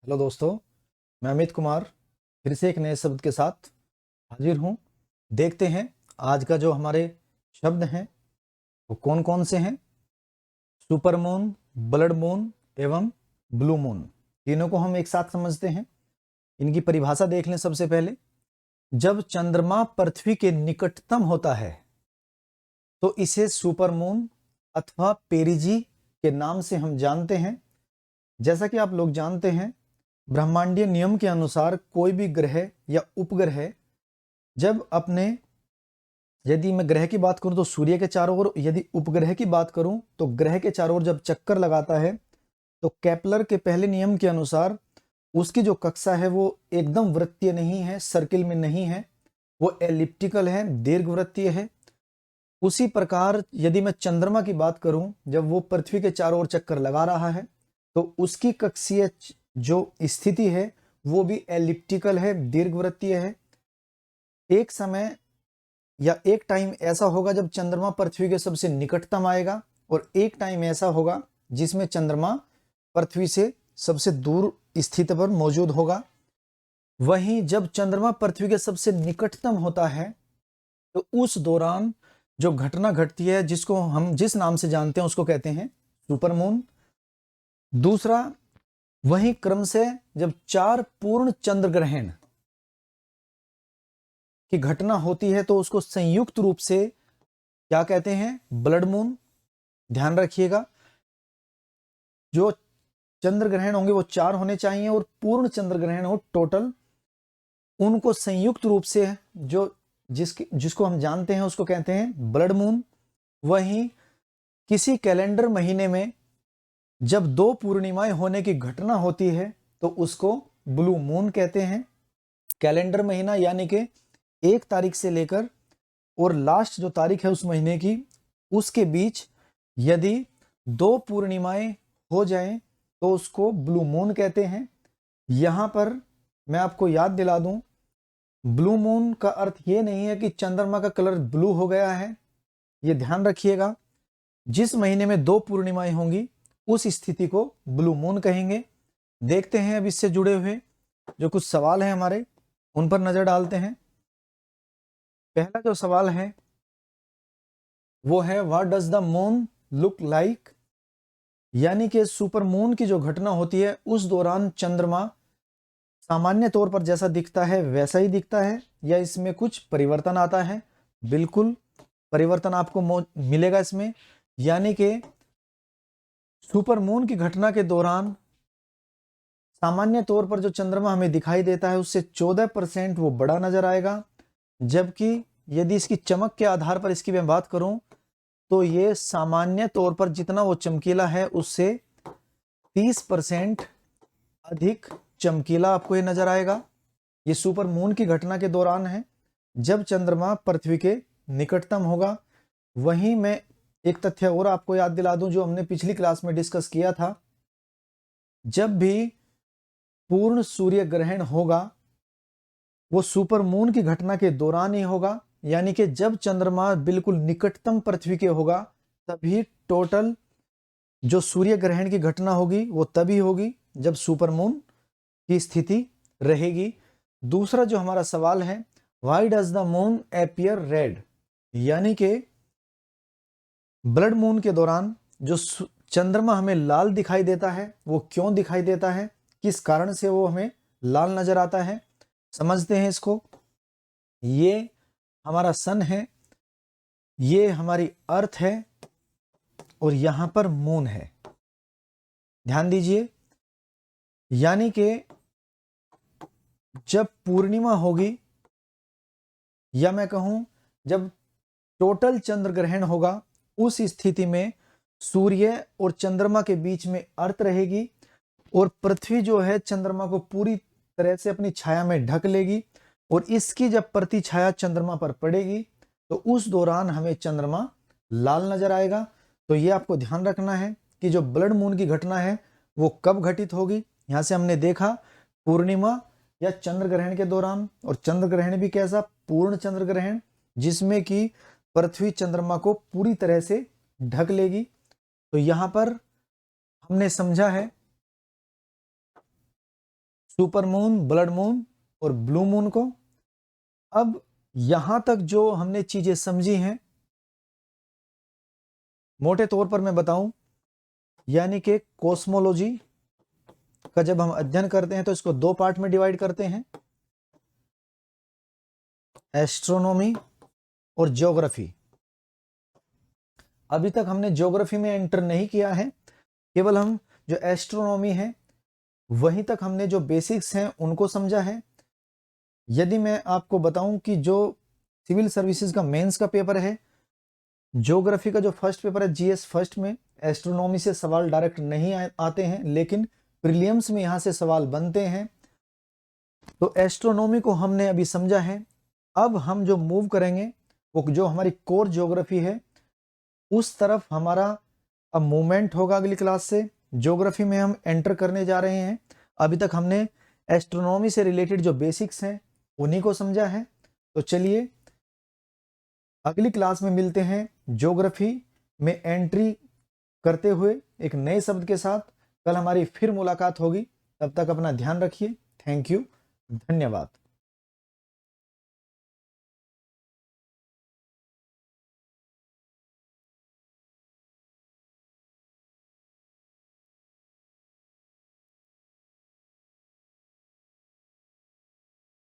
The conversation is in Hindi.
हेलो दोस्तों, मैं अमित कुमार फिर से एक नए शब्द के साथ हाजिर हूँ। देखते हैं आज का जो हमारे शब्द हैं वो कौन कौन से हैं। सुपर मून, ब्लड मून एवं ब्लू मून, तीनों को हम एक साथ समझते हैं। इनकी परिभाषा देख लें सबसे पहले। जब चंद्रमा पृथ्वी के निकटतम होता है तो इसे सुपर मून अथवा पेरिजी के नाम से हम जानते हैं। जैसा कि आप लोग जानते हैं, ब्रह्मांडीय नियम के अनुसार कोई भी ग्रह या उपग्रह जब अपने, यदि मैं ग्रह की बात करूं तो सूर्य के चारों ओर, यदि उपग्रह की बात करूं तो ग्रह के चारों ओर जब चक्कर लगाता है तो केपलर के पहले नियम के अनुसार उसकी जो कक्षा है वो एकदम वृत्तीय नहीं है, सर्किल में नहीं है, वो एलिप्टिकल है, दीर्घवृत्तीय है। उसी प्रकार यदि मैं चंद्रमा की बात करूं, जब वो पृथ्वी के चारों ओर चक्कर लगा रहा है तो उसकी कक्षीय जो स्थिति है वो भी एलिप्टिकल है, दीर्घवृत्तीय है। एक समय या एक टाइम ऐसा होगा जब चंद्रमा पृथ्वी के सबसे निकटतम आएगा, और एक टाइम ऐसा होगा जिसमें चंद्रमा पृथ्वी से सबसे दूर स्थिति पर मौजूद होगा। वहीं जब चंद्रमा पृथ्वी के सबसे निकटतम होता है तो उस दौरान जो घटना घटती है, जिसको हम जिस नाम से जानते हैं उसको कहते हैं सुपरमून। दूसरा, वहीं क्रम से जब 4 पूर्ण चंद्र ग्रहण की घटना होती है तो उसको संयुक्त रूप से क्या कहते हैं? Blood moon. ध्यान रखिएगा, जो चंद्र ग्रहण होंगे वो 4 होने चाहिए और पूर्ण चंद्र ग्रहण हो टोटल, उनको संयुक्त रूप से जो जिसको हम जानते हैं उसको कहते हैं ब्लड मून। वहीं किसी कैलेंडर महीने में जब 2 पूर्णिमाएं होने की घटना होती है तो उसको ब्लू मून कहते हैं। कैलेंडर महीना यानी कि 1 तारीख से लेकर और लास्ट जो तारीख है उस महीने की, उसके बीच यदि 2 पूर्णिमाएं हो जाएं तो उसको ब्लू मून कहते हैं। यहां पर मैं आपको याद दिला दूं, ब्लू मून का अर्थ ये नहीं है कि चंद्रमा का कलर ब्लू हो गया है। ये ध्यान रखिएगा, जिस महीने में 2 पूर्णिमाएं होंगी उस स्थिति को ब्लू मून कहेंगे। देखते हैं अब इससे जुड़े हुए जो कुछ सवाल हैं हमारे, उन पर नजर डालते हैं। पहला जो सवाल है वो है what does the moon look like, यानी कि सुपर मून की जो घटना होती है उस दौरान चंद्रमा सामान्य तौर पर जैसा दिखता है वैसा ही दिखता है या इसमें कुछ परिवर्तन आता है? बिल्कुल परिवर्तन आपको मिलेगा इसमें। यानी कि सुपर मून की घटना के दौरान सामान्य तौर पर जो चंद्रमा हमें दिखाई देता है उससे 14% वो बड़ा नजर आएगा, जबकि यदि इसकी चमक के आधार पर इसकी मैं बात करूं तो ये सामान्य तौर पर जितना वो चमकीला है उससे 30% अधिक चमकीला आपको ये नजर आएगा। ये सुपर मून की घटना के दौरान है जब चंद्रमा पृथ्वी के निकटतम होगा। वहीं मैं एक तथ्य और आपको याद दिला दूं जो हमने पिछली क्लास में डिस्कस किया था, जब भी पूर्ण सूर्य ग्रहण होगा वो सुपर मून की घटना के दौरान ही होगा, यानी कि जब चंद्रमा बिल्कुल निकटतम पृथ्वी के होगा तभी टोटल जो सूर्य ग्रहण की घटना होगी वो तभी होगी जब सुपर मून की स्थिति रहेगी। दूसरा जो हमारा सवाल है, why does the moon appear red, यानी कि ब्लड मून के दौरान जो चंद्रमा हमें लाल दिखाई देता है वो क्यों दिखाई देता है, किस कारण से वो हमें लाल नजर आता है? समझते हैं इसको। ये हमारा सन है, ये हमारी अर्थ है और यहां पर मून है। ध्यान दीजिए, यानी कि जब पूर्णिमा होगी या मैं कहूं जब टोटल चंद्र ग्रहण होगा उस स्थिति में सूर्य और चंद्रमा के बीच में अर्थ रहेगी और पृथ्वी जो है चंद्रमा को पूरी तरह से अपनी छाया में ढक लेगी, और इसकी जब प्रति छाया चंद्रमा पर पड़ेगी तो उस दौरान हमें चंद्रमा लाल नजर आएगा। तो ये आपको ध्यान रखना है कि जो ब्लड मून की घटना है वो कब घटित होगी। यहां से हमने देखा पूर्णिमा या चंद्र ग्रहण के दौरान, और चंद्र ग्रहण भी कैसा? पूर्ण चंद्र ग्रहण, जिसमें कि पृथ्वी चंद्रमा को पूरी तरह से ढक लेगी। तो यहां पर हमने समझा है सुपर मून, ब्लड मून और ब्लू मून को। अब यहां तक जो हमने चीजें समझी हैं, मोटे तौर पर मैं बताऊं, यानी कि कॉस्मोलॉजी का जब हम अध्ययन करते हैं तो इसको दो पार्ट में डिवाइड करते हैं, एस्ट्रोनॉमी और ज्योग्राफी। अभी तक हमने ज्योग्राफी में एंटर नहीं किया है, केवल हम जो एस्ट्रोनॉमी है वहीं तक हमने जो बेसिक्स हैं उनको समझा है। यदि मैं आपको बताऊं कि जो सिविल सर्विसेज का मेंस का पेपर है, ज्योग्राफी का जो फर्स्ट पेपर है जीएस फर्स्ट में, एस्ट्रोनॉमी से सवाल डायरेक्ट नहीं आते हैं, लेकिन प्रीलिम्स में यहां से सवाल बनते हैं। तो एस्ट्रोनॉमी को हमने अभी समझा है। अब हम जो मूव करेंगे वो जो हमारी कोर ज्योग्राफी है उस तरफ हमारा अब मूवमेंट होगा अगली क्लास से। ज्योग्राफी में हम एंटर करने जा रहे हैं। अभी तक हमने एस्ट्रोनॉमी से रिलेटेड जो बेसिक्स हैं उन्हीं को समझा है। तो चलिए अगली क्लास में मिलते हैं ज्योग्राफी में एंट्री करते हुए एक नए शब्द के साथ। कल हमारी फिर मुलाकात होगी, तब तक अपना ध्यान रखिए। थैंक यू, धन्यवाद।